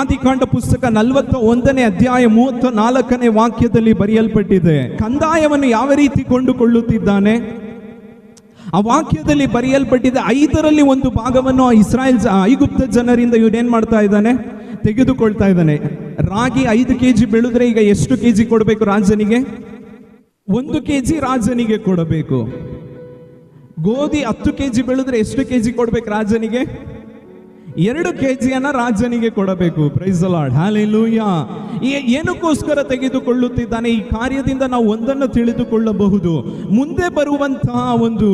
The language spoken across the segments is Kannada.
ಆದಿಕಾಂಡ ಪುಸ್ತಕ 41ನೇ ಅಧ್ಯಾಯ 34ನೇ ವಾಕ್ಯದಲ್ಲಿ ಬರೆಯಲ್ಪಟ್ಟಿದೆ. ಕಂದಾಯವನ್ನು ಯಾವ ರೀತಿ ಕೊಂಡುಕೊಳ್ಳುತ್ತಿದ್ದಾನೆ? ಆ ವಾಕ್ಯದಲ್ಲಿ ಬರೆಯಲ್ಪಟ್ಟಿದೆ, 5ರಲ್ಲಿ 1 ಭಾಗವನ್ನು ಐಗುಪ್ತ ಜನರಿಂದ ಇವನೇನ್ ಮಾಡ್ತಾ ಇದ್ದಾನೆ? ತೆಗೆದುಕೊಳ್ತಾ ಇದ್ದಾನೆ. ರಾಗಿ 5 kg ಬೆಳೆದ್ರೆ ಈಗ ಎಷ್ಟು kg ಕೊಡಬೇಕು ರಾಜನಿಗೆ? 1 kg ರಾಜನಿಗೆ ಕೊಡಬೇಕು. ಗೋಧಿ 10 kg ಬೆಳೆದ್ರೆ ಎಷ್ಟು kg ಕೊಡ್ಬೇಕು ರಾಜನಿಗೆ? 2 kg ರಾಜನಿಗೆ ಕೊಡಬೇಕು. Praise the lord, hallelujah. ಏನಕ್ಕೋಸ್ಕರ ತೆಗೆದುಕೊಳ್ಳುತ್ತಿದ್ದಾನೆ? ಈ ಕಾರ್ಯದಿಂದ ನಾವು ಒಂದನ್ನು ತಿಳಿದುಕೊಳ್ಳಬಹುದು. ಮುಂದೆ ಬರುವಂತಹ ಒಂದು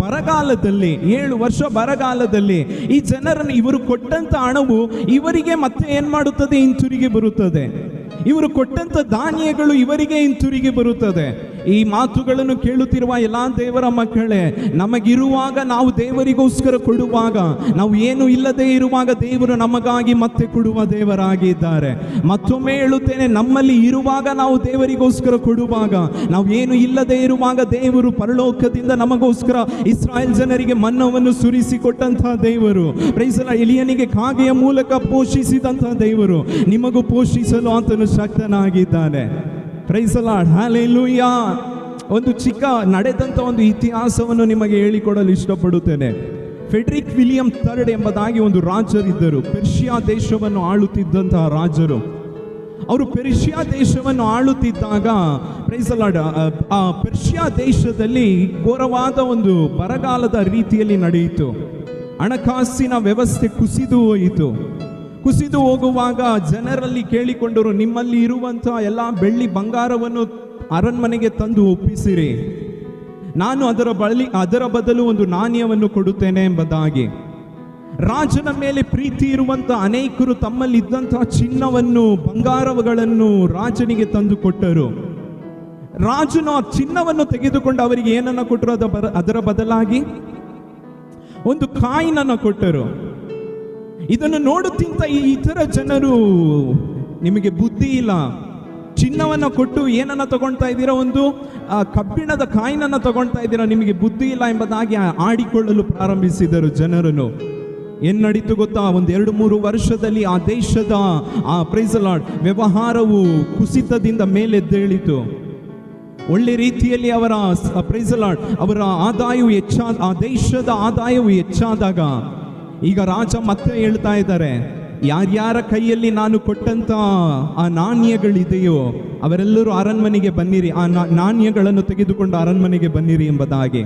ಬರಗಾಲದಲ್ಲಿ, 7 ವರ್ಷ ಬರಗಾಲದಲ್ಲಿ ಈ ಜನರನ್ನು, ಇವರು ಕೊಟ್ಟಂತ ಹಣವು ಇವರಿಗೆ ಮತ್ತೆ ಏನ್ ಮಾಡುತ್ತದೆ? ಹಿಂತಿರುಗಿ ಬರುತ್ತದೆ. ಇವರು ಕೊಟ್ಟಂತ ಧಾನ್ಯಗಳು ಇವರಿಗೆ ಹಿಂತಿರುಗಿ ಬರುತ್ತದೆ. ಈ ಮಾತುಗಳನ್ನು ಕೇಳುತ್ತಿರುವ ಎಲ್ಲಾ ದೇವರ ಮಕ್ಕಳೇ, ನಮಗಿರುವಾಗ ನಾವು ದೇವರಿಗೋಸ್ಕರ ಕೊಡುವಾಗ, ನಾವು ಏನು ಇಲ್ಲದೆ ಇರುವಾಗ ದೇವರು ನಮಗಾಗಿ ಮತ್ತೆ ಕೊಡುವ ದೇವರಾಗಿದ್ದಾರೆ. ಮತ್ತೊಮ್ಮೆ ಹೇಳುತ್ತೇನೆ, ನಮ್ಮಲ್ಲಿ ಇರುವಾಗ ನಾವು ದೇವರಿಗೋಸ್ಕರ ಕೊಡುವಾಗ, ನಾವು ಏನು ಇಲ್ಲದೆ ಇರುವಾಗ ದೇವರು ಪರಲೋಕದಿಂದ ನಮಗೋಸ್ಕರ ಇಸ್ರಾಯೇಲ್ ಜನರಿಗೆ ಮನ್ನವನ್ನು ಸುರಿಸಿಕೊಟ್ಟಂತಹ ದೇವರು. Praise the lord. ಎಲಿಯನಿಗೆ ಕಾಗೆಯ ಮೂಲಕ ಪೋಷಿಸಿದಂತಹ ದೇವರು ನಿಮಗೂ ಪೋಷಿಸಲು ಆತನು ಶಕ್ತನಾಗಿದ್ದಾನೆ. Praise the lord, hallelujah. ಒಂದು ಚಿಕ್ಕ ನಡೆದಂತ ಒಂದು ಇತಿಹಾಸವನ್ನು ನಿಮಗೆ ಹೇಳಿಕೊಡಲು ಇಷ್ಟಪಡುತ್ತೇನೆ. ಫೆಡ್ರಿಕ್ ವಿಲಿಯಂ III ಎಂಬುದಾಗಿ ಒಂದು ರಾಜರಿದ್ದರು. ಪೆರ್ಷಿಯಾ ದೇಶವನ್ನು ಆಳುತ್ತಿದ್ದಂತಹ ರಾಜರು. ಅವರು ಪೆರ್ಷಿಯಾ ದೇಶವನ್ನು ಆಳುತ್ತಿದ್ದಾಗ, ಪ್ರೈಸ್ ದಿ ಲಾರ್ಡ್, ಆ ಪೆರ್ಷಿಯಾ ದೇಶದಲ್ಲಿ ಘೋರವಾದ ಒಂದು ಬರಗಾಲದ ರೀತಿಯಲ್ಲಿ ನಡೆಯಿತು. ಹಣಕಾಸಿನ ವ್ಯವಸ್ಥೆ ಕುಸಿದು ಹೋಯಿತು. ಕುಸಿದು ಹೋಗುವಾಗ ಜನರಲ್ಲಿ ಕೇಳಿಕೊಂಡರು, ನಿಮ್ಮಲ್ಲಿ ಇರುವಂತಹ ಎಲ್ಲ ಬೆಳ್ಳಿ ಬಂಗಾರವನ್ನು ಅರಣ್ಮನೆಗೆ ತಂದು ಒಪ್ಪಿಸಿರಿ, ನಾನು ಅದರ ಬದಲು ಒಂದು ನಾಣ್ಯವನ್ನು ಕೊಡುತ್ತೇನೆ ಎಂಬುದಾಗಿ. ರಾಜನ ಮೇಲೆ ಪ್ರೀತಿ ಇರುವಂತಹ ಅನೇಕರು ತಮ್ಮಲ್ಲಿ ಇದ್ದಂತಹ ಚಿನ್ನವನ್ನು, ಬಂಗಾರಗಳನ್ನು ರಾಜನಿಗೆ ತಂದು ಕೊಟ್ಟರು. ರಾಜನು ಆ ಚಿನ್ನವನ್ನು ತೆಗೆದುಕೊಂಡು ಅವರಿಗೆ ಏನನ್ನ ಕೊಟ್ಟರು? ಅದರ ಬದಲಾಗಿ ಒಂದು ಕಾಯಿನನ್ನು ಕೊಟ್ಟರು. ಇದನ್ನು ನೋಡುತ್ತಿದ್ದ ಈ ಇತರ ಜನರು, ನಿಮಗೆ ಬುದ್ಧಿ ಇಲ್ಲ, ಚಿನ್ನವನ್ನು ಕೊಟ್ಟು ಏನನ್ನ ತಗೊಳ್ತಾ ಇದ್ದೀರಾ? ಒಂದು ಕಬ್ಬಿಣದ ಕಾಯಿನನ್ನು ತಗೊಳ್ತಾ ಇದ್ದೀರಾ, ನಿಮಗೆ ಬುದ್ಧಿ ಇಲ್ಲ ಎಂಬುದಾಗಿ ಆಡಿಕೊಳ್ಳಲು ಪ್ರಾರಂಭಿಸಿದರು ಜನರನ್ನು. ಏನ್ ನಡೀತು ಗೊತ್ತಾ? 1-2-3 ವರ್ಷದಲ್ಲಿ ಆ ದೇಶದ ಪ್ರೈಸ್ ದಿ ಲಾರ್ಡ್ ವ್ಯವಹಾರವು ಕುಸಿತದಿಂದ ಮೇಲೆದ್ದೇಳಿತು. ಒಳ್ಳೆ ರೀತಿಯಲ್ಲಿ ಅವರ ಪ್ರೈಸ್ ದಿ ಲಾರ್ಡ್ ಅವರ ಆದಾಯವು ಆ ದೇಶದ ಆದಾಯವು ಹೆಚ್ಚಾದಾಗ, ಈಗ ರಾಜ ಮತ್ತೆ ಹೇಳ್ತಾ ಇದ್ದಾರೆ, ಯಾರ್ಯಾರ ಕೈಯಲ್ಲಿ ನಾನು ಕೊಟ್ಟಂತ ಆ ನಾಣ್ಯಗಳಿದೆಯೋ ಅವರೆಲ್ಲರೂ ಅರಣ್ಮನೆಗೆ ಬನ್ನಿರಿ, ಆ ನಾಣ್ಯಗಳನ್ನು ತೆಗೆದುಕೊಂಡು ಅರಣ್ಮನೆಗೆ ಬನ್ನಿರಿ ಎಂಬುದಾಗಿ.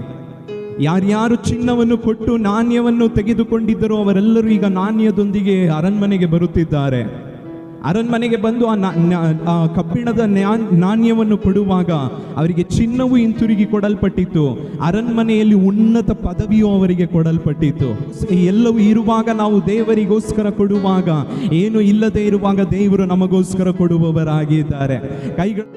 ಯಾರ್ಯಾರು ಚಿನ್ನವನ್ನು ಕೊಟ್ಟು ನಾಣ್ಯವನ್ನು ತೆಗೆದುಕೊಂಡಿದ್ದರೋ ಅವರೆಲ್ಲರೂ ಈಗ ನಾಣ್ಯದೊಂದಿಗೆ ಅರಣ್ಮನೆಗೆ ಬರುತ್ತಿದ್ದಾರೆ. ಅರಣ್ಮನೆಗೆ ಬಂದು ಆ ಕಬ್ಬಿಣದ ನಾಣ್ಯವನ್ನು ಕೊಡುವಾಗ ಅವರಿಗೆ ಚಿನ್ನವು ಹಿಂತಿರುಗಿ ಕೊಡಲ್ಪಟ್ಟಿತು. ಅರಣ್ಮನೆಯಲ್ಲಿ ಉನ್ನತ ಪದವಿಯು ಅವರಿಗೆ ಕೊಡಲ್ಪಟ್ಟಿತು. ಎಲ್ಲವೂ ಇರುವಾಗ ನಾವು ದೇವರಿಗೋಸ್ಕರ ಕೊಡುವಾಗ, ಏನು ಇಲ್ಲದೆ ಇರುವಾಗ ದೇವರು ನಮಗೋಸ್ಕರ ಕೊಡುವವರಾಗಿದ್ದಾರೆ. ಕೈಗಳು